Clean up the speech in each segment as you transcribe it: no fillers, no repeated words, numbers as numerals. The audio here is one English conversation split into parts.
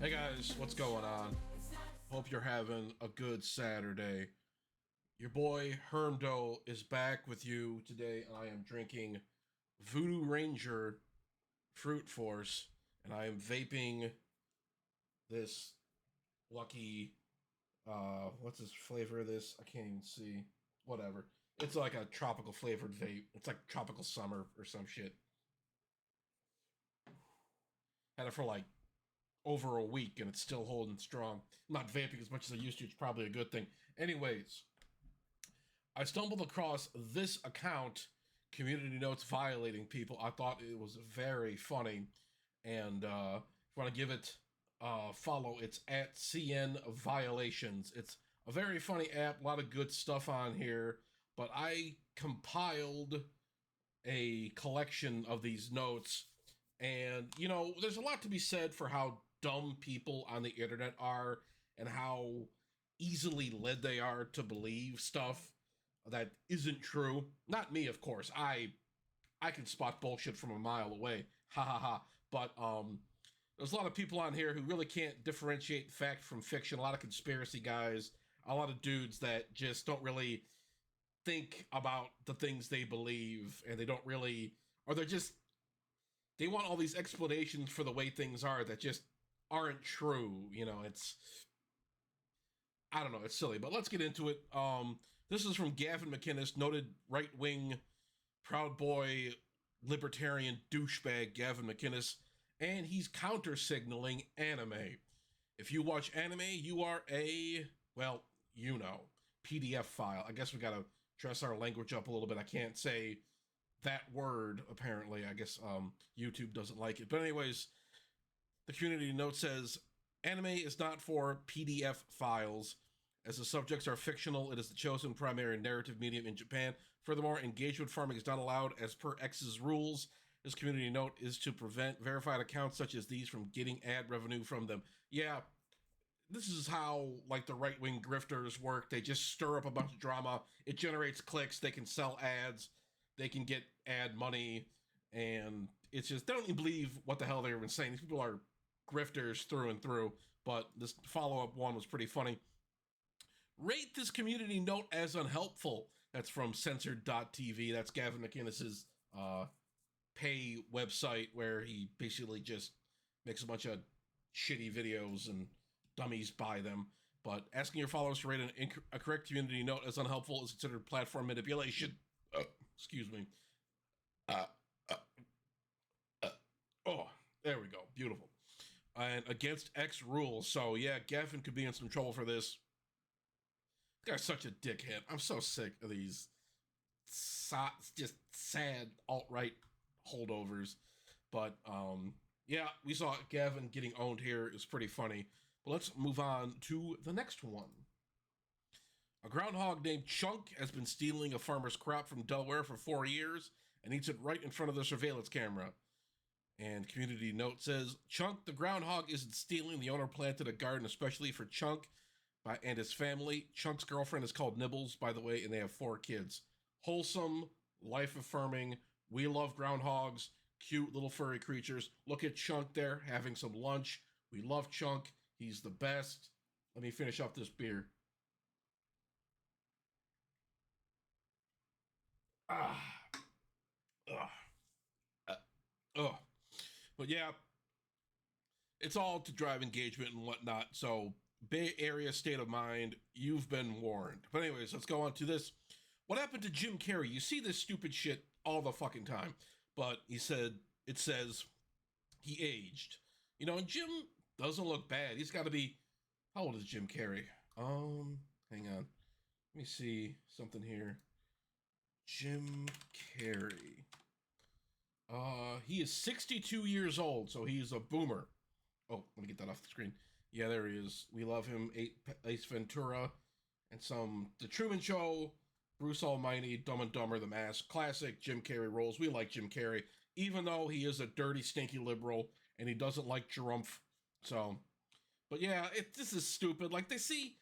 Hey guys, what's going on? Hope you're having a good Saturday. Your boy Hermdo is back with you today, and I am drinking Voodoo Ranger Fruit Force, and I am vaping this lucky what's this flavor of this? I can't even see. Whatever. It's like a tropical flavored vape. It's like tropical summer or some shit. Had it for like over a week and it's still holding strong. I'm not vaping as much as I used to. It's probably a good thing. Anyways, I stumbled across this account, Community Notes Violating People. I thought it was very funny. And if you want to give it a follow, it's at CN Violations. It's a very funny app, a lot of good stuff on here. But I compiled a collection of these notes. And, there's a lot to be said for how dumb people on the internet are and how easily led they are to believe stuff that isn't true. Not me, of course. I can spot bullshit from a mile away. Ha ha ha. But there's a lot of people on here who really can't differentiate fact from fiction. A lot of conspiracy guys, a lot of dudes that just don't really think about the things they believe, and they don't really, or they want all these explanations for the way things are that just aren't true. I don't know, it's silly, but let's get into it. This is from Gavin McInnes, noted right wing, Proud Boy, libertarian douchebag Gavin McInnes, and he's counter signaling anime. If you watch anime, you are well, PDF file. I guess we gotta dress our language up a little bit. I can't say that word, apparently. I guess YouTube doesn't like it. But anyways, the community note says, anime is not for PDF files. As the subjects are fictional, it is the chosen primary narrative medium in Japan. Furthermore, engagement farming is not allowed as per X's rules. This community note is to prevent verified accounts such as these from getting ad revenue from them. Yeah, this is how, like, the right-wing grifters work. They just stir up a bunch of drama. It generates clicks. They can sell ads. They can get ad money. And it's just, they don't even believe what the hell they're even saying. These people are grifters through and through. But this follow-up one was pretty funny. Rate this community note as unhelpful. That's from censored.tv. That's Gavin McInnes's pay website where he basically just makes a bunch of shitty videos and dummies buy them. But asking your followers to rate a correct community note as unhelpful is considered platform manipulation. Excuse me. Oh, there we go. Beautiful. And against X rules. So yeah, Gavin could be in some trouble for this. This guy's such a dickhead. I'm so sick of these just sad alt-right holdovers. But yeah, we saw Gavin getting owned here. It was pretty funny. But let's move on to the next one. A groundhog named Chunk has been stealing a farmer's crop from Delaware for 4 years and eats it right in front of the surveillance camera. And community note says, Chunk the groundhog isn't stealing. The owner planted a garden especially for Chunk and his family. Chunk's girlfriend is called Nibbles, by the way, and they have 4 kids. Wholesome, life-affirming. We love groundhogs. Cute little furry creatures. Look at Chunk there having some lunch. We love Chunk. He's the best. Let me finish up this beer. Ah. But yeah, it's all to drive engagement and whatnot. So Bay Area state of mind, you've been warned. But anyways, let's go on to this. What happened to Jim Carrey? You see this stupid shit all the fucking time. But it says he aged. And Jim doesn't look bad. He's got to be, how old is Jim Carrey? Hang on. Let me see something here. Jim Carrey. He is 62 years old, so he's a boomer. Oh, let me get that off the screen. Yeah, there he is. We love him. Ace Ventura, and The Truman Show, Bruce Almighty, Dumb and Dumber, The Mask, classic Jim Carrey roles. We like Jim Carrey, even though he is a dirty, stinky liberal, and he doesn't like Jrumph. So, but yeah, this is stupid. Like, they see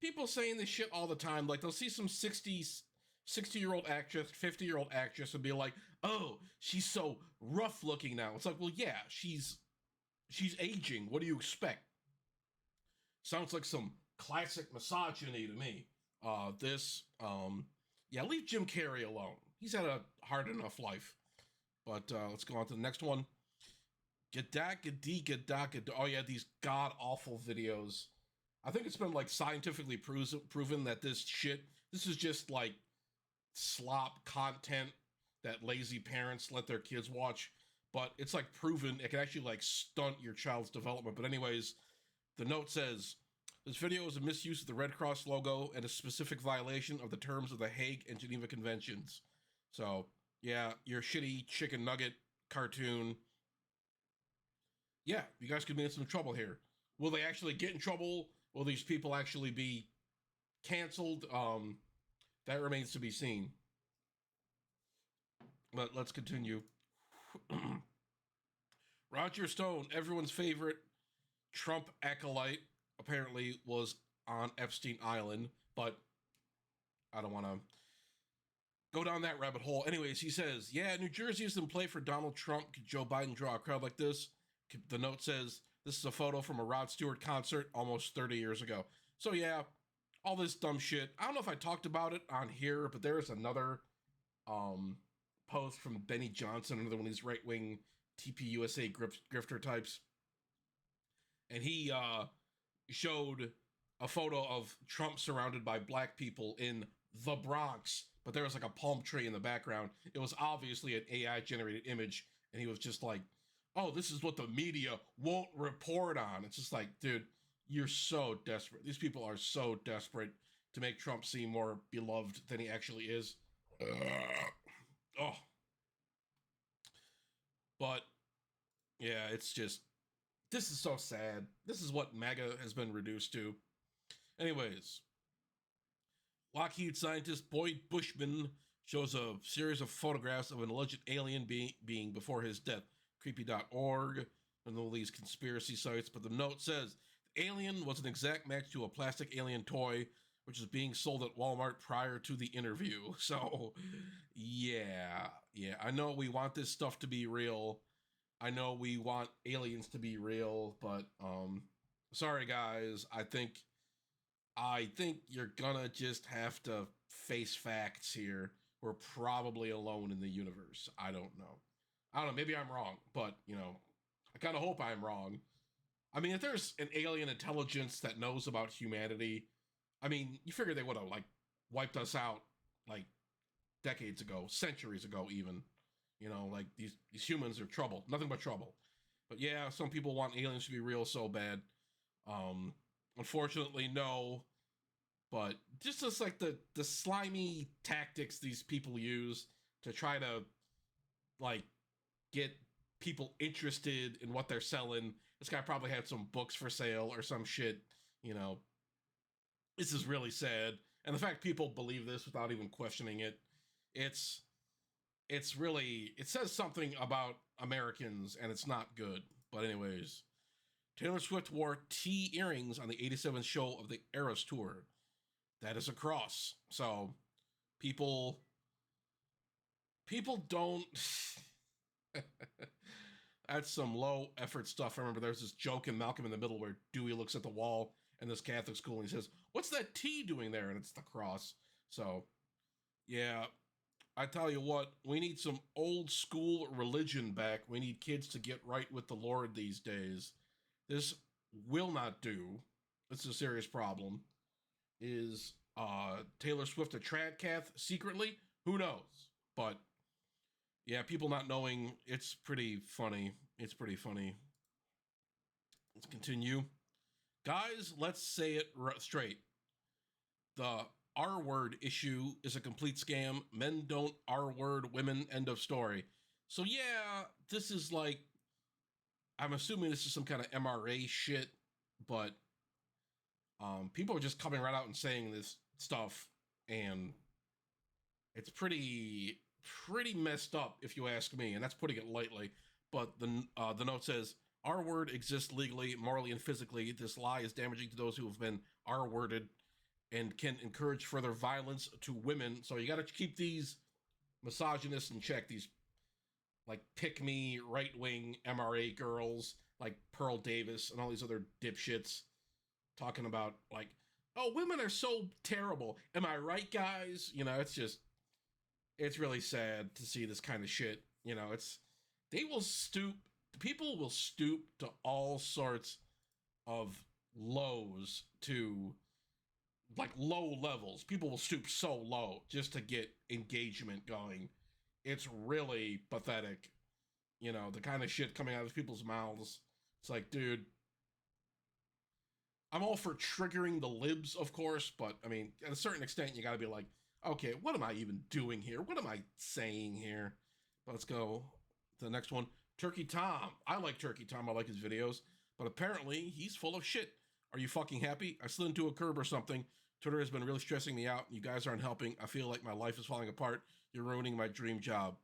people saying this shit all the time. Like, they'll see some 60-year-old actress, 50-year-old actress, and be like, oh, she's so rough looking now. It's like, well, yeah, she's aging. What do you expect? Sounds like some classic misogyny to me. Yeah, leave Jim Carrey alone. He's had a hard enough life. But let's go on to the next one. Oh yeah, these god awful videos. I think it's been like scientifically proven that this is just like slop content that lazy parents let their kids watch. But it's like proven it can actually like stunt your child's development. But anyways, the note says this video is a misuse of the Red Cross logo and a specific violation of the terms of the Hague and Geneva Conventions. So yeah, your shitty chicken nugget cartoon. Yeah, you guys could be in some trouble here. Will they actually get in trouble? Will these people actually be canceled? That remains to be seen. But let's continue. Roger Stone, everyone's favorite Trump acolyte, apparently was on Epstein Island, but I don't want to go down that rabbit hole. Anyways, he says, yeah, New Jersey is in play for Donald Trump. Could Joe Biden draw a crowd like this? The note says, this is a photo from a Rod Stewart concert almost 30 years ago. So yeah, all this dumb shit. I don't know if I talked about it on here, but there is another post from Benny Johnson, another one of these right-wing TPUSA grifter types. And he showed a photo of Trump surrounded by black people in the Bronx, but there was like a palm tree in the background. It was obviously an AI-generated image, and he was just like, oh, this is what the media won't report on. It's just like, dude, you're so desperate. These people are so desperate to make Trump seem more beloved than he actually is. Oh. But, yeah, it's just, this is so sad. This is what MAGA has been reduced to. Anyways, Lockheed scientist Boyd Bushman shows a series of photographs of an alleged alien being before his death. Creepy.org and all these conspiracy sites, but the note says the alien was an exact match to a plastic alien toy which is being sold at Walmart prior to the interview. So yeah, I know we want this stuff to be real. I know we want aliens to be real, but sorry guys, I think you're gonna just have to face facts here. We're probably alone in the universe. I don't know, maybe I'm wrong, but, I kind of hope I'm wrong. I mean, if there's an alien intelligence that knows about humanity, I mean, you figure they would have, like, wiped us out, like, decades ago, centuries ago even. Like, these humans are trouble. Nothing but trouble. But yeah, some people want aliens to be real so bad. Unfortunately, no. But just like the slimy tactics these people use to try to, like, get people interested in what they're selling. This guy probably had some books for sale or some shit. This is really sad. And the fact people believe this without even questioning it, it's really, it says something about Americans, and it's not good. But anyways, Taylor Swift wore T earrings on the 87th show of the Eras Tour. That is a cross. So people don't that's some low effort stuff. I remember there's this joke in Malcolm in the Middle where Dewey looks at the wall in this Catholic school and he says, what's that T doing there? And it's the cross. So yeah, I tell you what, we need some old school religion back. We need kids to get right with the Lord these days. This will not do. It's a serious problem. Is Taylor Swift a tradcath secretly? Who knows? But yeah, people not knowing, it's pretty funny. It's pretty funny. Let's continue. Guys, let's say it straight. The R-word issue is a complete scam. Men don't R-word women, end of story. So yeah, this is like, I'm assuming this is some kind of MRA shit, but people are just coming right out and saying this stuff, and it's pretty messed up if you ask me, and that's putting it lightly. But the note says, R-word exists legally, morally, and physically. This lie is damaging to those who have been R-worded and can encourage further violence to women. So you got to keep these misogynists in check, these like pick-me right-wing MRA girls like Pearl Davis and all these other dipshits. talking about like, oh, women are so terrible. Am I right, guys? It's really sad to see this kind of shit. They will stoop, people will stoop to all sorts of lows to like low levels. People will stoop so low just to get engagement going. It's really pathetic. The kind of shit coming out of people's mouths. It's like, dude, I'm all for triggering the libs, of course, but I mean, at a certain extent, you gotta be like, okay, what am I even doing here? What am I saying here? But let's go to the next one. Turkey Tom. I like Turkey Tom. I like his videos, but apparently he's full of shit. Are you fucking happy? I slid into a curb or something. Twitter has been really stressing me out. You guys aren't helping. I feel like my life is falling apart. You're ruining my dream job.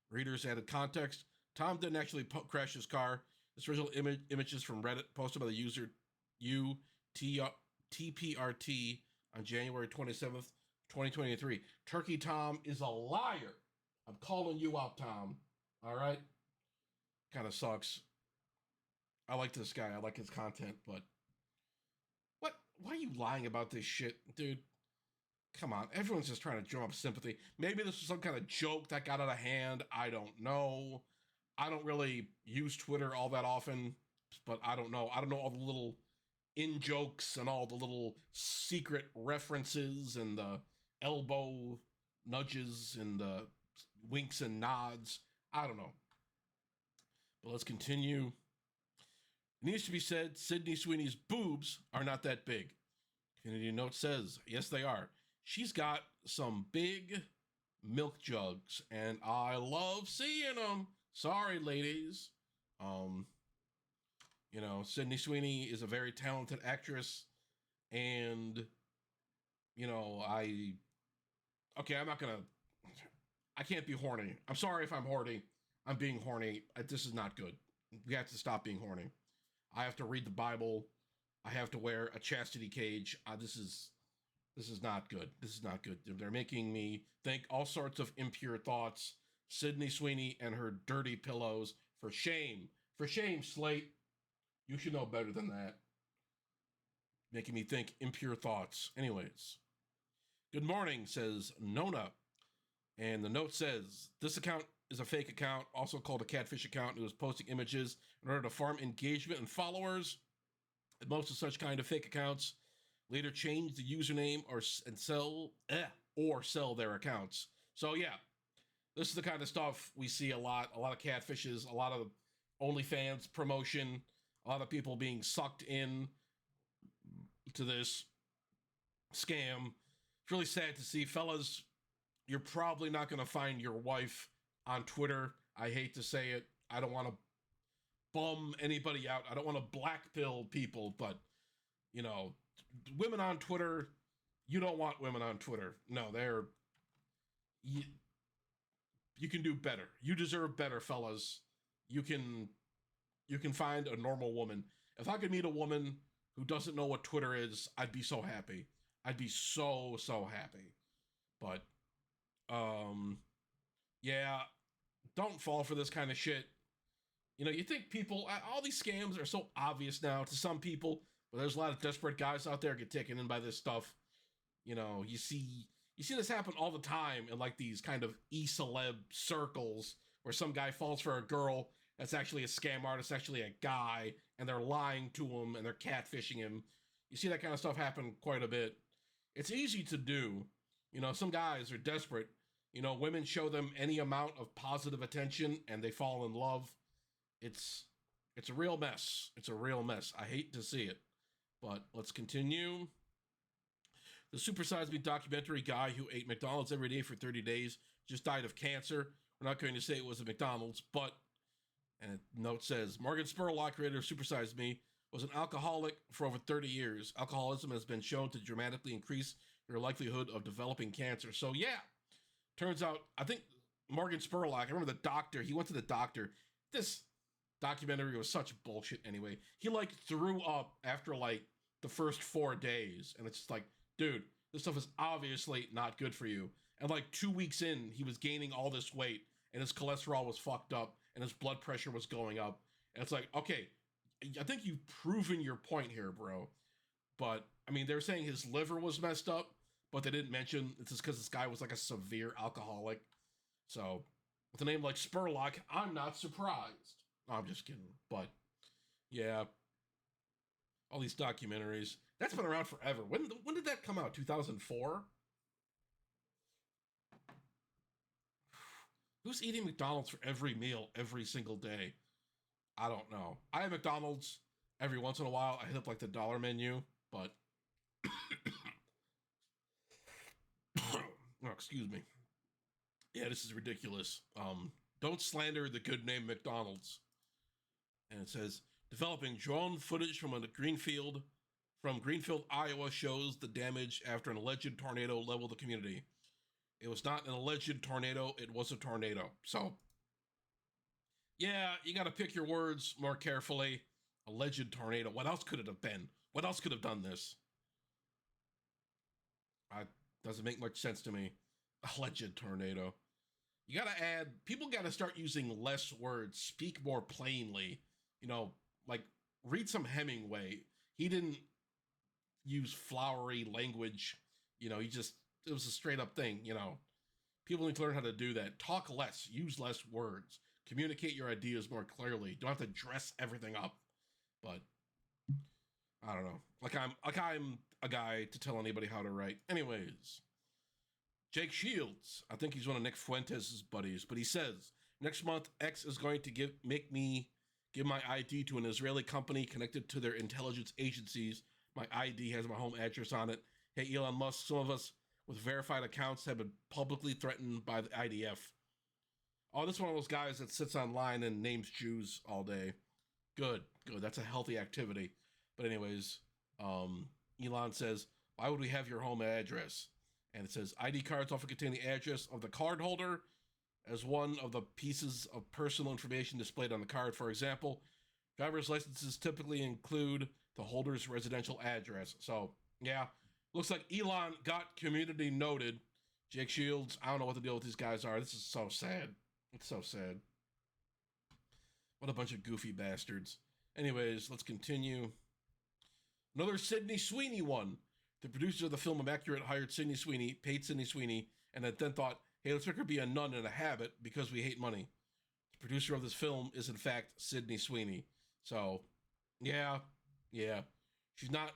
Readers added context. Tom didn't actually crash his car. This original images from Reddit posted by the user TPRT on January 27th, 2023. Turkey Tom is a liar. I'm calling you out, Tom. All right? Kind of sucks. I like this guy. I like his content, but what? Why are you lying about this shit, dude? Come on. Everyone's just trying to drum up sympathy. Maybe this was some kind of joke that got out of hand. I don't know. I don't really use Twitter all that often, but I don't know. I don't know all the little in-jokes and all the little secret references and the elbow nudges and the winks and nods. I don't know. But let's continue. It needs to be said, Sydney Sweeney's boobs are not that big. Community note says, yes, they are. She's got some big milk jugs, and I love seeing them. Sorry, ladies. Sydney Sweeney is a very talented actress, and, I can't be horny. I'm sorry if I'm horny. I'm being horny. This is not good. We have to stop being horny. I have to read the Bible. I have to wear a chastity cage. This is not good. This is not good. They're making me think all sorts of impure thoughts. Sydney Sweeney and her dirty pillows. For shame. For shame, Slate. You should know better than that. Making me think impure thoughts. Anyways. Good morning, says Nona. And the note says, this account is a fake account, also called a catfish account. It was posting images in order to farm engagement and followers. And most of such kind of fake accounts later change the username or sell their accounts. So yeah, this is the kind of stuff we see a lot of catfishes, a lot of OnlyFans promotion, a lot of people being sucked in to this scam. It's really sad to see. Fellas, you're probably not going to find your wife on Twitter. I hate to say it. I don't want to bum anybody out. I don't want to blackpill people, but, women on Twitter, you don't want women on Twitter. No, you can do better. You deserve better, fellas. You can find a normal woman. If I could meet a woman who doesn't know what Twitter is, I'd be so happy. I'd be so happy. But, yeah, don't fall for this kind of shit. You think people, all these scams are so obvious now to some people, but there's a lot of desperate guys out there get taken in by this stuff. You see this happen all the time in like these kind of e-celeb circles where some guy falls for a girl that's actually a scam artist, actually a guy, and they're lying to him and they're catfishing him. You see that kind of stuff happen quite a bit. It's easy to do. Some guys are desperate. Women show them any amount of positive attention and they fall in love. It's a real mess. It's a real mess. I hate to see it. But let's continue. The Super Size Me documentary guy who ate McDonald's every day for 30 days just died of cancer. We're not going to say it was a McDonald's, but, and a note says, Morgan Spurlock, creator of Super Size Me, was an alcoholic for over 30 years. Alcoholism has been shown to dramatically increase your likelihood of developing cancer. So yeah, turns out, I think Morgan Spurlock, I remember the doctor, he went to the doctor. This documentary was such bullshit anyway. He threw up after the first 4 days. And it's just like, dude, this stuff is obviously not good for you. And 2 weeks in, he was gaining all this weight and his cholesterol was fucked up and his blood pressure was going up. And it's like, okay, I think you've proven your point here, bro. but I mean, they were saying his liver was messed up, but they didn't mention it's just because this guy was like a severe alcoholic. So with a name like Spurlock, I'm not surprised. No, I'm just kidding. But yeah, all these documentaries. That's been around forever. When did that come out? 2004? Who's eating McDonald's for every meal every single day? I don't know. I have McDonald's every once in a while. I hit up like the dollar menu, but oh, excuse me. Yeah, this is ridiculous. Don't slander the good name McDonald's. And it says, developing drone footage from Greenfield, Iowa shows the damage after an alleged tornado leveled the community. It was not an alleged tornado, it was a tornado. So, yeah, you got to pick your words more carefully. Alleged tornado. What else could it have been? What else could have done this? Doesn't make much sense to me. Alleged tornado. You got to add, people got to start using less words, speak more plainly. You know, like, read some Hemingway. He didn't use flowery language. You know, it was a straight up thing, you know. People need to learn how to do that. Talk less, use less words. Communicate your ideas more clearly. Don't have to dress everything up. But I don't know. Like I'm a guy to tell anybody how to write. Anyways, Jake Shields. I think he's one of Nick Fuentes' buddies, but he says next month X is going to make me give my ID to an Israeli company connected to their intelligence agencies. My ID has my home address on it. Hey, Elon Musk, some of us with verified accounts have been publicly threatened by the IDF. Oh, this is one of those guys that sits online and names Jews all day. Good. That's a healthy activity. But anyways, Elon says, why would we have your home address? And it says, ID cards often contain the address of the card holder as one of the pieces of personal information displayed on the card. For example, driver's licenses typically include the holder's residential address. So, yeah, looks like Elon got community noted. Jake Shields, I don't know what the deal with these guys are. This is so sad. It's so sad. What a bunch of goofy bastards. Anyways, let's continue. Another Sydney Sweeney one. The producer of the film Immaculate hired Sydney Sweeney, paid Sydney Sweeney, and then thought, hey, let's make her be a nun in a habit because we hate money. The producer of this film is, in fact, Sydney Sweeney. So, yeah. She's not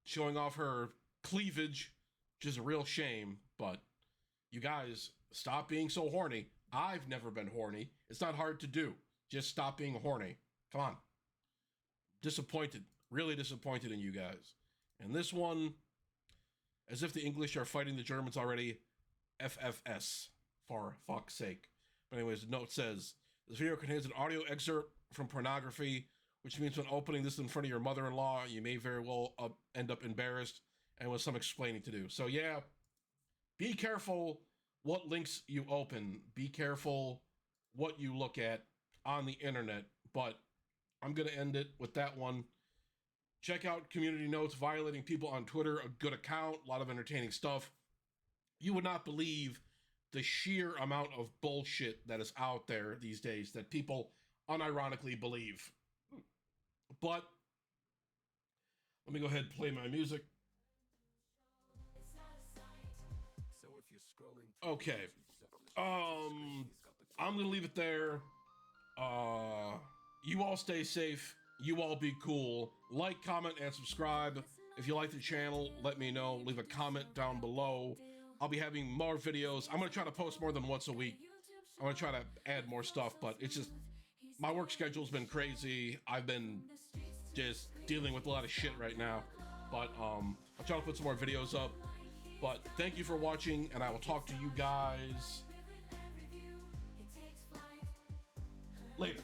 showing off her cleavage, which is a real shame, but you guys, stop being so horny. I've never been horny. It's not hard to do. Just stop being horny. Come on. Disappointed. Really disappointed in you guys. And this one, as if the English are fighting the Germans already, FFS, for fuck's sake. But anyways, the note says, this video contains an audio excerpt from pornography, which means when opening this in front of your mother-in-law, you may very well end up embarrassed and with some explaining to do. So yeah, be careful what links you open. Be careful what you look at on the internet. But I'm going to end it with that one. Check out Community Notes, Violating People on Twitter, a good account, a lot of entertaining stuff. You would not believe the sheer amount of bullshit that is out there these days that people unironically believe. But let me go ahead and play my music. Okay. I'm going to leave it there. You all stay safe. You all be cool. Like, comment, and subscribe. If you like the channel, let me know. Leave a comment down below. I'll be having more videos. I'm going to try to post more than once a week. I'm going to try to add more stuff, but it's just, my work schedule's been crazy. I've been just dealing with a lot of shit right now. But I'll try to put some more videos up. But thank you for watching, and I will talk to you guys later.